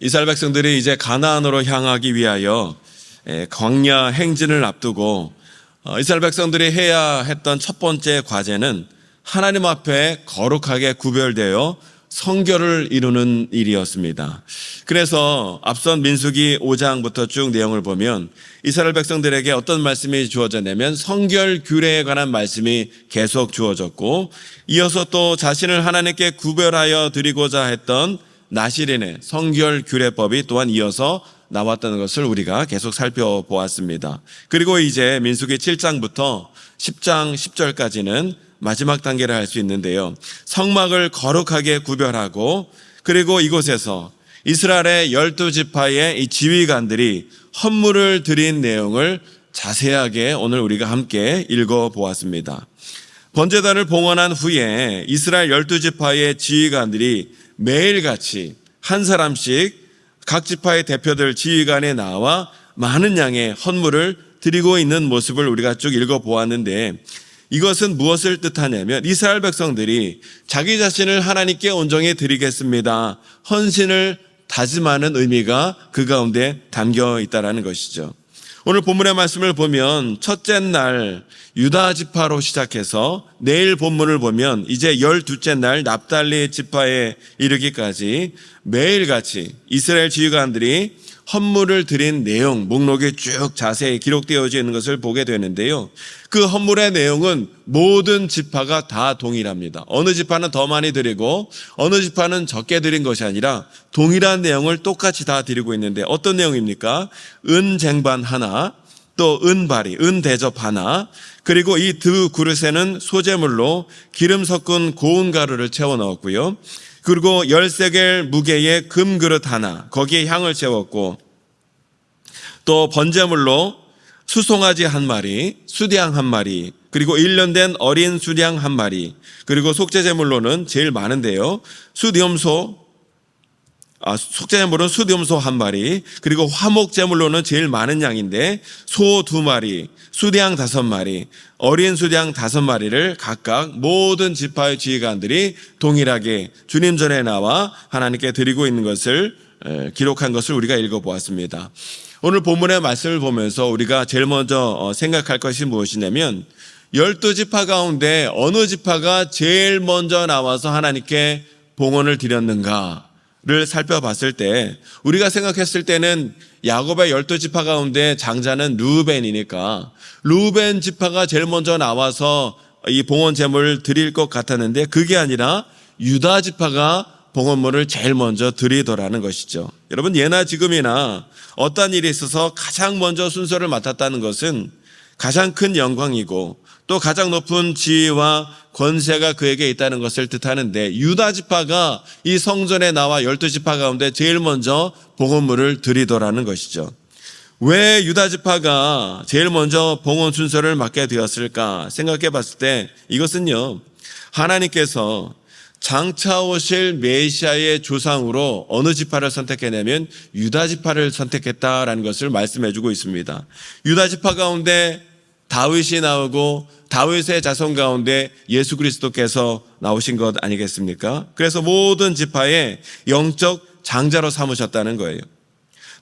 이스라엘 백성들이 이제 가나안으로 향하기 위하여 광야 행진을 앞두고 이스라엘 백성들이 해야 했던 첫 번째 과제는 하나님 앞에 거룩하게 구별되어 성결을 이루는 일이었습니다. 그래서 앞선 민수기 5장부터 쭉 내용을 보면 이스라엘 백성들에게 어떤 말씀이 주어졌냐면 성결 규례에 관한 말씀이 계속 주어졌고, 이어서 또 자신을 하나님께 구별하여 드리고자 했던 나실인의 성결 규례법이 또한 이어서 나왔다는 것을 우리가 계속 살펴보았습니다. 그리고 이제 민수기 7장부터 10장 10절까지는 마지막 단계를 할 수 있는데요, 성막을 거룩하게 구별하고, 그리고 이곳에서 이스라엘의 12지파의 이 지휘관들이 헌물을 드린 내용을 자세하게 오늘 우리가 함께 읽어보았습니다. 번제단을 봉헌한 후에 이스라엘 12지파의 지휘관들이 매일같이 한 사람씩 각 지파의 대표들 지휘관에 나와 많은 양의 헌물을 드리고 있는 모습을 우리가 쭉 읽어보았는데, 이것은 무엇을 뜻하냐면 이스라엘 백성들이 자기 자신을 하나님께 온전히 드리겠습니다, 헌신을 다짐하는 의미가 그 가운데 담겨 있다는 것이죠. 오늘 본문의 말씀을 보면 첫째 날 유다 지파로 시작해서 내일 본문을 보면 이제 12째 날 납달리 지파에 이르기까지 매일같이 이스라엘 지휘관들이 헌물을 드린 내용, 목록이 쭉 자세히 기록되어져 있는 것을 보게 되는데요, 그 헌물의 내용은 모든 지파가 다 동일합니다. 어느 지파는 더 많이 드리고 어느 지파는 적게 드린 것이 아니라 동일한 내용을 똑같이 다 드리고 있는데, 어떤 내용입니까? 은 쟁반 하나, 또 은바리, 은 대접 하나, 그리고 이 두 그릇에는 소재물로 기름 섞은 고운 가루를 채워 넣었고요, 그리고 10세겔 무게의 금 그릇 하나, 거기에 향을 채웠고, 또 번제물로 수송아지 한 마리, 수양 한 마리, 그리고 1년 된 어린 수양 한 마리, 그리고 속죄제물로는 제일 많은데요, 속죄제물은 수염소 한 마리, 그리고 화목제물로는 제일 많은 양인데 소 2마리, 수양 5마리, 어린 수양 5마리를 각각 모든 지파의 지휘관들이 동일하게 주님 전에 나와 하나님께 드리고 있는 것을 기록한 것을 우리가 읽어보았습니다. 오늘 본문의 말씀을 보면서 우리가 제일 먼저 생각할 것이 무엇이냐면 12지파 가운데 어느 지파가 제일 먼저 나와서 하나님께 봉헌을 드렸는가를 살펴봤을 때, 우리가 생각했을 때는 야곱의 12지파 가운데 장자는 르우벤이니까 르우벤 지파가 제일 먼저 나와서 이 봉헌 제물을 드릴 것 같았는데, 그게 아니라 유다 지파가 봉헌물을 제일 먼저 드리더라는 것이죠. 여러분, 예나 지금이나 어떤 일이 있어서 가장 먼저 순서를 맡았다는 것은 가장 큰 영광이고 또 가장 높은 지위와 권세가 그에게 있다는 것을 뜻하는데, 유다 지파가 이 성전에 나와 12지파 가운데 제일 먼저 봉헌물을 드리더라는 것이죠. 왜 유다 지파가 제일 먼저 봉헌 순서를 맡게 되었을까 생각해 봤을 때, 이것은요, 하나님께서 장차 오실 메시아의 조상으로 어느 지파를 선택했냐면 유다 지파를 선택했다라는 것을 말씀해 주고 있습니다. 유다 지파 가운데 다윗이 나오고 다윗의 자손 가운데 예수 그리스도께서 나오신 것 아니겠습니까? 그래서 모든 지파의 영적 장자로 삼으셨다는 거예요.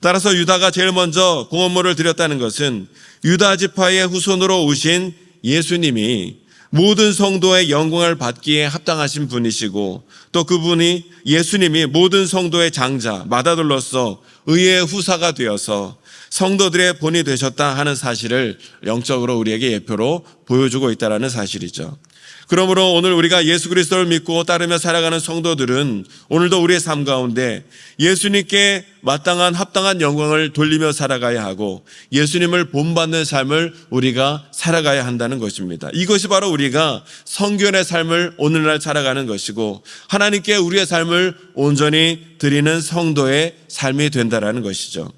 따라서 유다가 제일 먼저 봉헌물을 드렸다는 것은 유다 지파의 후손으로 오신 예수님이 모든 성도의 영광을 받기에 합당하신 분이시고, 또 그분이 예수님이 모든 성도의 장자 맏아들로서 의의 후사가 되어서 성도들의 본이 되셨다 하는 사실을 영적으로 우리에게 예표로 보여주고 있다는 사실이죠. 그러므로 오늘 우리가 예수 그리스도를 믿고 따르며 살아가는 성도들은 오늘도 우리의 삶 가운데 예수님께 마땅한 합당한 영광을 돌리며 살아가야 하고 예수님을 본받는 삶을 우리가 살아가야 한다는 것입니다. 이것이 바로 우리가 성결의 삶을 오늘날 살아가는 것이고 하나님께 우리의 삶을 온전히 드리는 성도의 삶이 된다는 것이죠.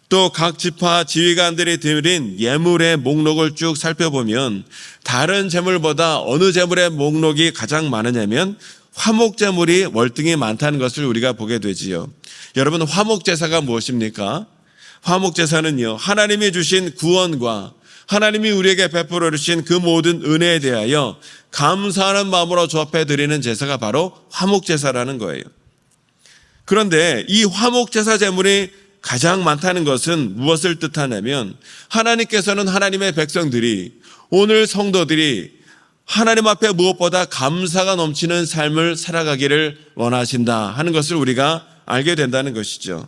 또 각 지파 지휘관들이 드린 예물의 목록을 쭉 살펴보면 다른 제물보다 어느 제물의 목록이 가장 많으냐면 화목제물이 월등히 많다는 것을 우리가 보게 되지요. 여러분, 화목제사가 무엇입니까? 화목제사는요, 하나님이 주신 구원과 하나님이 우리에게 베풀어 주신 그 모든 은혜에 대하여 감사하는 마음으로 접해 드리는 제사가 바로 화목제사라는 거예요. 그런데 이 화목제사 제물이 가장 많다는 것은 무엇을 뜻하냐면 하나님께서는 하나님의 백성들이, 오늘 성도들이 하나님 앞에 무엇보다 감사가 넘치는 삶을 살아가기를 원하신다 하는 것을 우리가 알게 된다는 것이죠.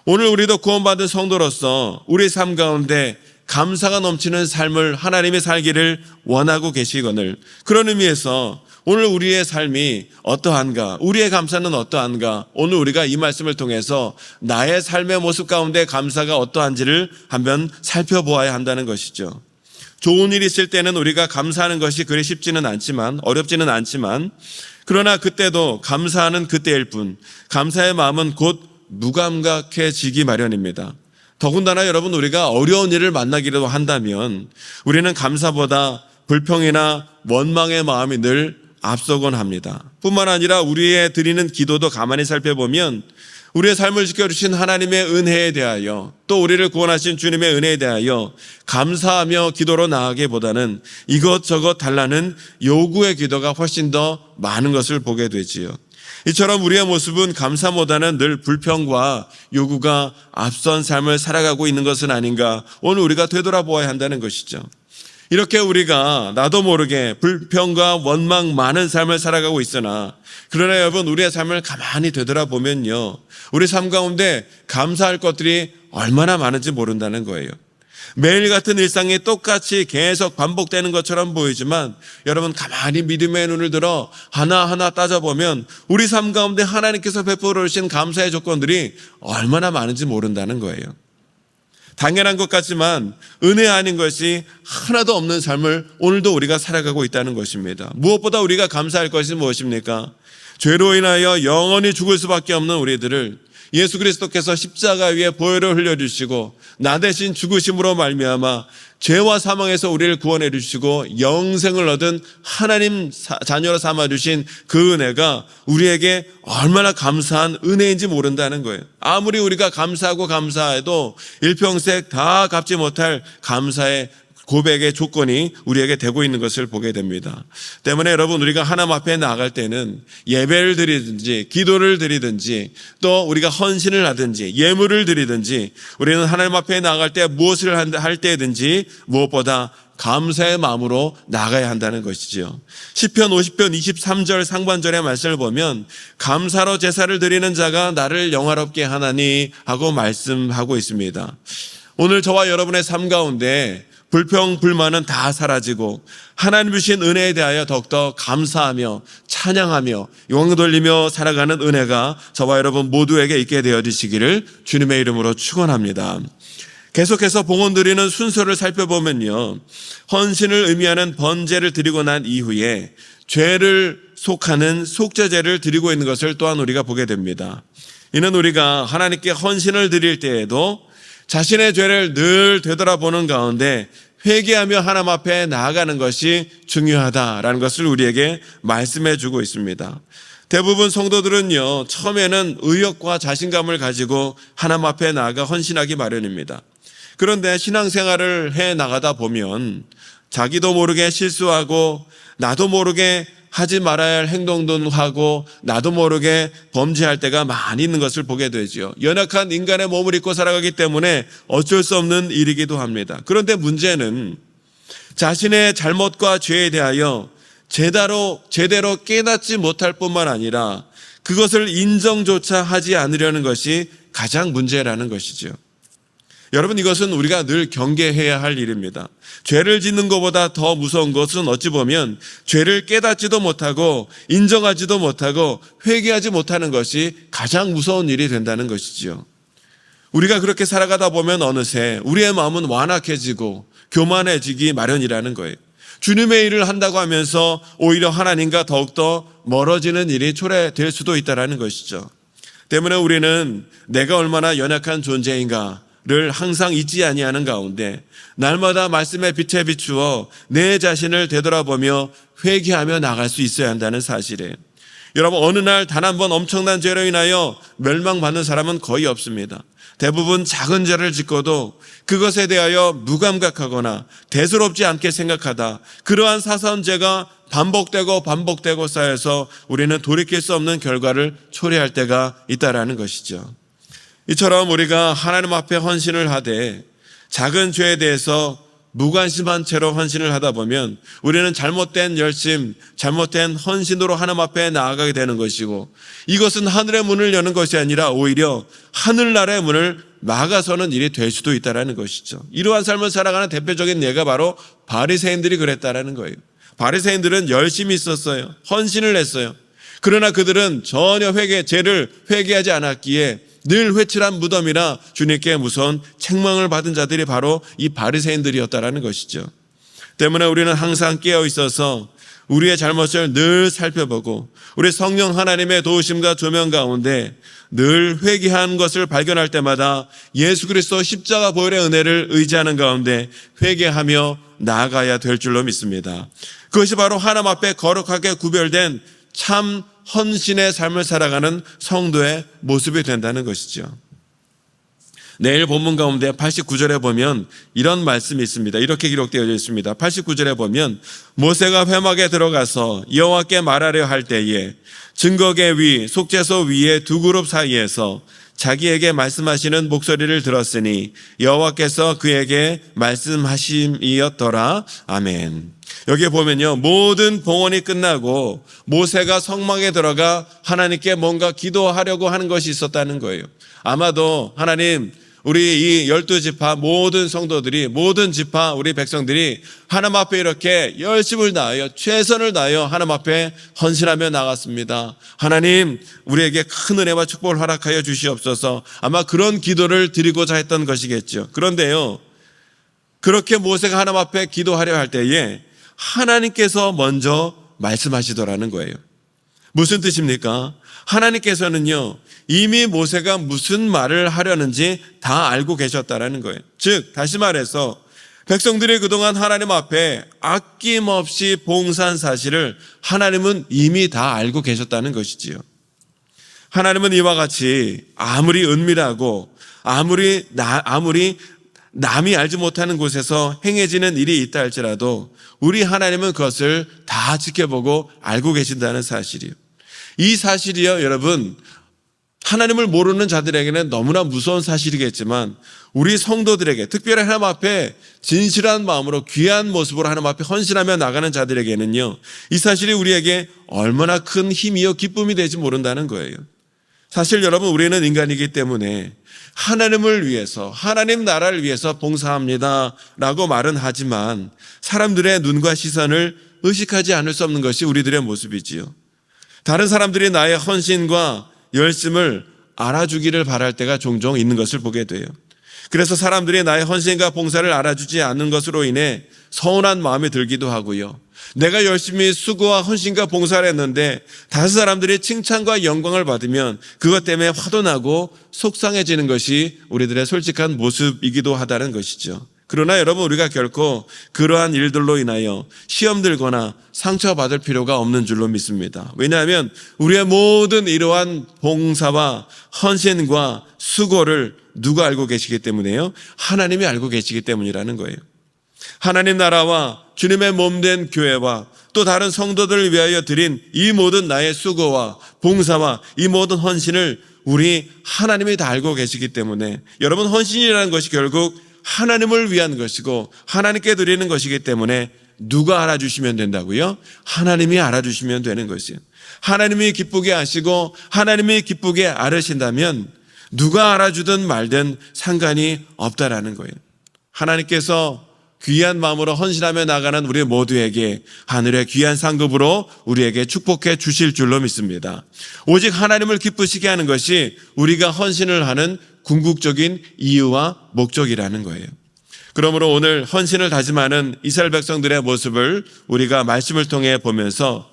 오늘 우리도 구원받은 성도로서 우리 삶 가운데 감사가 넘치는 삶을 하나님이 살기를 원하고 계시거늘, 그런 의미에서 오늘 우리의 삶이 어떠한가, 우리의 감사는 어떠한가, 오늘 우리가 이 말씀을 통해서 나의 삶의 모습 가운데 감사가 어떠한지를 한번 살펴보아야 한다는 것이죠. 좋은 일이 있을 때는 우리가 감사하는 것이 그리 쉽지는 않지만, 어렵지는 않지만, 그러나 그때도 감사하는 그때일 뿐 감사의 마음은 곧 무감각해지기 마련입니다. 더군다나 여러분, 우리가 어려운 일을 만나기라도 한다면 우리는 감사보다 불평이나 원망의 마음이 늘 앞서곤 합니다. 뿐만 아니라 우리의 드리는 기도도 가만히 살펴보면 우리의 삶을 지켜주신 하나님의 은혜에 대하여, 또 우리를 구원하신 주님의 은혜에 대하여 감사하며 기도로 나아가기보다는 이것저것 달라는 요구의 기도가 훨씬 더 많은 것을 보게 되지요. 이처럼 우리의 모습은 감사보다는 늘 불평과 요구가 앞선 삶을 살아가고 있는 것은 아닌가, 오늘 우리가 되돌아보아야 한다는 것이죠. 이렇게 우리가 나도 모르게 불평과 원망 많은 삶을 살아가고 있으나, 그러나 여러분, 우리의 삶을 가만히 되돌아보면요, 우리 삶 가운데 감사할 것들이 얼마나 많은지 모른다는 거예요. 매일 같은 일상이 똑같이 계속 반복되는 것처럼 보이지만 여러분, 가만히 믿음의 눈을 들어 하나하나 따져보면 우리 삶 가운데 하나님께서 베풀어 주신 감사의 조건들이 얼마나 많은지 모른다는 거예요. 당연한 것 같지만 은혜 아닌 것이 하나도 없는 삶을 오늘도 우리가 살아가고 있다는 것입니다. 무엇보다 우리가 감사할 것이 무엇입니까? 죄로 인하여 영원히 죽을 수밖에 없는 우리들을 예수 그리스도께서 십자가 위에 보혈을 흘려주시고 나 대신 죽으심으로 말미암아 죄와 사망에서 우리를 구원해 주시고 영생을 얻은 하나님 자녀로 삼아주신 그 은혜가 우리에게 얼마나 감사한 은혜인지 모른다는 거예요. 아무리 우리가 감사하고 감사해도 일평생 다 갚지 못할 감사의 고백의 조건이 우리에게 되고 있는 것을 보게 됩니다. 때문에 여러분, 우리가 하나님 앞에 나아갈 때는 예배를 드리든지 기도를 드리든지 또 우리가 헌신을 하든지 예물을 드리든지 우리는 하나님 앞에 나아갈 때 무엇을 할 때든지 무엇보다 감사의 마음으로 나가야 한다는 것이죠. 시편 50편 23절 상반절의 말씀을 보면 감사로 제사를 드리는 자가 나를 영화롭게 하나니 하고 말씀하고 있습니다. 오늘 저와 여러분의 삶 가운데 불평, 불만은 다 사라지고 하나님 주신 은혜에 대하여 더욱더 감사하며 찬양하며 영광 돌리며 살아가는 은혜가 저와 여러분 모두에게 있게 되어지시기를 주님의 이름으로 축원합니다. 계속해서 봉헌 드리는 순서를 살펴보면요, 헌신을 의미하는 번제를 드리고 난 이후에 죄를 속하는 속죄제를 드리고 있는 것을 또한 우리가 보게 됩니다. 이는 우리가 하나님께 헌신을 드릴 때에도 자신의 죄를 늘 되돌아보는 가운데 회개하며 하나님 앞에 나아가는 것이 중요하다라는 것을 우리에게 말씀해 주고 있습니다. 대부분 성도들은요, 처음에는 의욕과 자신감을 가지고 하나님 앞에 나아가 헌신하기 마련입니다. 그런데 신앙생활을 해 나가다 보면 자기도 모르게 실수하고 나도 모르게 하지 말아야 할 행동도 하고 나도 모르게 범죄할 때가 많이 있는 것을 보게 되죠. 연약한 인간의 몸을 입고 살아가기 때문에 어쩔 수 없는 일이기도 합니다. 그런데 문제는 자신의 잘못과 죄에 대하여 제대로 깨닫지 못할 뿐만 아니라 그것을 인정조차 하지 않으려는 것이 가장 문제라는 것이죠. 여러분, 이것은 우리가 늘 경계해야 할 일입니다. 죄를 짓는 것보다 더 무서운 것은 어찌 보면 죄를 깨닫지도 못하고 인정하지도 못하고 회개하지 못하는 것이 가장 무서운 일이 된다는 것이지요. 우리가 그렇게 살아가다 보면 어느새 우리의 마음은 완악해지고 교만해지기 마련이라는 거예요. 주님의 일을 한다고 하면서 오히려 하나님과 더욱더 멀어지는 일이 초래될 수도 있다는 것이죠. 때문에 우리는 내가 얼마나 연약한 존재인가 를 항상 잊지 아니하는 가운데 날마다 말씀의 빛에 비추어 내 자신을 되돌아보며 회개하며 나갈 수 있어야 한다는 사실에, 여러분, 어느 날 단 한 번 엄청난 죄로 인하여 멸망받는 사람은 거의 없습니다. 대부분 작은 죄를 짓고도 그것에 대하여 무감각하거나 대수롭지 않게 생각하다 그러한 사소한 죄가 반복되고 쌓여서 우리는 돌이킬 수 없는 결과를 초래할 때가 있다라는 것이죠. 이처럼 우리가 하나님 앞에 헌신을 하되 작은 죄에 대해서 무관심한 채로 헌신을 하다 보면 우리는 잘못된 열심, 잘못된 헌신으로 하나님 앞에 나아가게 되는 것이고, 이것은 하늘의 문을 여는 것이 아니라 오히려 하늘나라의 문을 막아서는 일이 될 수도 있다는 것이죠. 이러한 삶을 살아가는 대표적인 예가 바로 바리새인들이 그랬다라는 거예요. 바리새인들은 열심히 있었어요. 헌신을 했어요. 그러나 그들은 전혀 죄를 회개하지 않았기에 늘 회칠한 무덤이나 주님께 무서운 책망을 받은 자들이 바로 이 바리새인들이었다라는 것이죠. 때문에 우리는 항상 깨어 있어서 우리의 잘못을 늘 살펴보고 우리 성령 하나님의 도우심과 조명 가운데 늘 회개한 것을 발견할 때마다 예수 그리스도 십자가 보혈의 은혜를 의지하는 가운데 회개하며 나아가야 될 줄로 믿습니다. 그것이 바로 하나님 앞에 거룩하게 구별된 참 헌신의 삶을 살아가는 성도의 모습이 된다는 것이죠. 내일 본문 가운데 89절에 보면 이런 말씀이 있습니다. 이렇게 기록되어 있습니다. 89절에 보면 모세가 회막에 들어가서 여호와께 말하려 할 때에 증거계 위 속죄소 위에 두 그룹 사이에서 자기에게 말씀하시는 목소리를 들었으니 여호와께서 그에게 말씀하심이었더라. 아멘. 여기에 보면요, 모든 봉헌이 끝나고 모세가 성막에 들어가 하나님께 뭔가 기도하려고 하는 것이 있었다는 거예요. 아마도 하나님, 우리 이 12지파 모든 성도들이, 모든 지파 우리 백성들이 하나님 앞에 이렇게 열심을 다하여 최선을 다하여 하나님 앞에 헌신하며 나갔습니다. 하나님, 우리에게 큰 은혜와 축복을 허락하여 주시옵소서. 아마 그런 기도를 드리고자 했던 것이겠죠. 그런데요, 그렇게 모세가 하나님 앞에 기도하려 할 때에 하나님께서 먼저 말씀하시더라는 거예요. 무슨 뜻입니까? 하나님께서는요, 이미 모세가 무슨 말을 하려는지 다 알고 계셨다라는 거예요. 즉, 다시 말해서 백성들이 그동안 하나님 앞에 아낌없이 봉사한 사실을 하나님은 이미 다 알고 계셨다는 것이지요. 하나님은 이와 같이 아무리 은밀하고 아무리 남이 알지 못하는 곳에서 행해지는 일이 있다 할지라도 우리 하나님은 그것을 다 지켜보고 알고 계신다는 사실이요. 이 사실이요, 여러분, 하나님을 모르는 자들에게는 너무나 무서운 사실이겠지만 우리 성도들에게, 특별히 하나님 앞에 진실한 마음으로 귀한 모습으로 하나님 앞에 헌신하며 나가는 자들에게는요, 이 사실이 우리에게 얼마나 큰 힘이요 기쁨이 될지 모른다는 거예요. 사실 여러분, 우리는 인간이기 때문에 하나님을 위해서, 하나님 나라를 위해서 봉사합니다 라고 말은 하지만 사람들의 눈과 시선을 의식하지 않을 수 없는 것이 우리들의 모습이지요. 다른 사람들이 나의 헌신과 열심을 알아주기를 바랄 때가 종종 있는 것을 보게 돼요. 그래서 사람들이 나의 헌신과 봉사를 알아주지 않는 것으로 인해 서운한 마음이 들기도 하고요. 내가 열심히 수고와 헌신과 봉사를 했는데 다른 사람들이 칭찬과 영광을 받으면 그것 때문에 화도 나고 속상해지는 것이 우리들의 솔직한 모습이기도 하다는 것이죠. 그러나 여러분, 우리가 결코 그러한 일들로 인하여 시험 들거나 상처받을 필요가 없는 줄로 믿습니다. 왜냐하면 우리의 모든 이러한 봉사와 헌신과 수고를 누가 알고 계시기 때문에요? 하나님이 알고 계시기 때문이라는 거예요. 하나님 나라와 주님의 몸된 교회와 또 다른 성도들을 위하여 드린 이 모든 나의 수고와 봉사와 이 모든 헌신을 우리 하나님이 다 알고 계시기 때문에, 여러분, 헌신이라는 것이 결국 하나님을 위한 것이고 하나님께 드리는 것이기 때문에 누가 알아주시면 된다고요? 하나님이 알아주시면 되는 것이에요. 하나님이 기쁘게 하시고 하나님이 기쁘게 알으신다면 누가 알아주든 말든 상관이 없다라는 거예요. 하나님께서 귀한 마음으로 헌신하며 나가는 우리 모두에게 하늘의 귀한 상급으로 우리에게 축복해 주실 줄로 믿습니다. 오직 하나님을 기쁘시게 하는 것이 우리가 헌신을 하는 궁극적인 이유와 목적이라는 거예요. 그러므로 오늘 헌신을 다짐하는 이스라엘 백성들의 모습을 우리가 말씀을 통해 보면서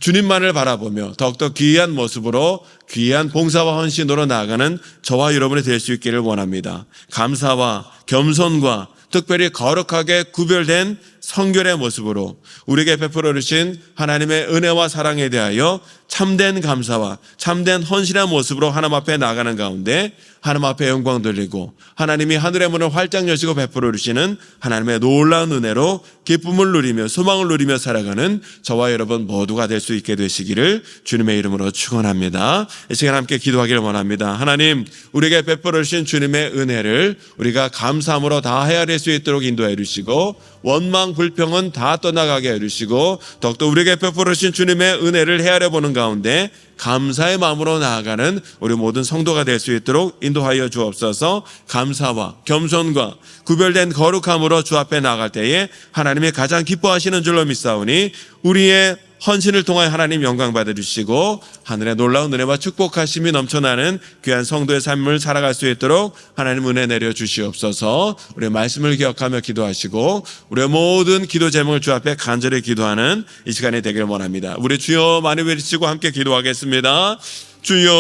주님만을 바라보며 더욱더 귀한 모습으로 귀한 봉사와 헌신으로 나아가는 저와 여러분이 될 수 있기를 원합니다. 감사와 겸손과 특별히 거룩하게 구별된 성결의 모습으로 우리에게 베풀어 주신 하나님의 은혜와 사랑에 대하여 참된 감사와 참된 헌신의 모습으로 하나님 앞에 나가는 가운데 하나님 앞에 영광 돌리고 하나님이 하늘의 문을 활짝 여시고 베풀어 주시는 하나님의 놀라운 은혜로 기쁨을 누리며 소망을 누리며 살아가는 저와 여러분 모두가 될 수 있게 되시기를 주님의 이름으로 축원합니다. 이 시간 함께 기도하기를 원합니다. 하나님, 우리에게 베풀어 주신 주님의 은혜를 우리가 감사함으로 다 헤아릴 수 있도록 인도해 주시고 원망 불평은 다 떠나가게 해 주시고 더욱더 우리에게 베풀어 주신 주님의 은혜를 헤아려 보는 가운데 감사의 마음으로 나아가는 우리 모든 성도가 될 수 있도록 인도하여 주옵소서. 감사와 겸손과 구별된 거룩함으로 주 앞에 나아갈 때에 하나님이 가장 기뻐하시는 줄로 믿사오니 우리의 헌신을 통하여 하나님 영광 받아주시고 하늘의 놀라운 은혜와 축복하심이 넘쳐나는 귀한 성도의 삶을 살아갈 수 있도록 하나님 은혜 내려주시옵소서. 우리의 말씀을 기억하며 기도하시고 우리의 모든 기도 제목을 주 앞에 간절히 기도하는 이 시간이 되기를 원합니다. 우리 주여 많이 외치고 함께 기도하겠습니다. 주여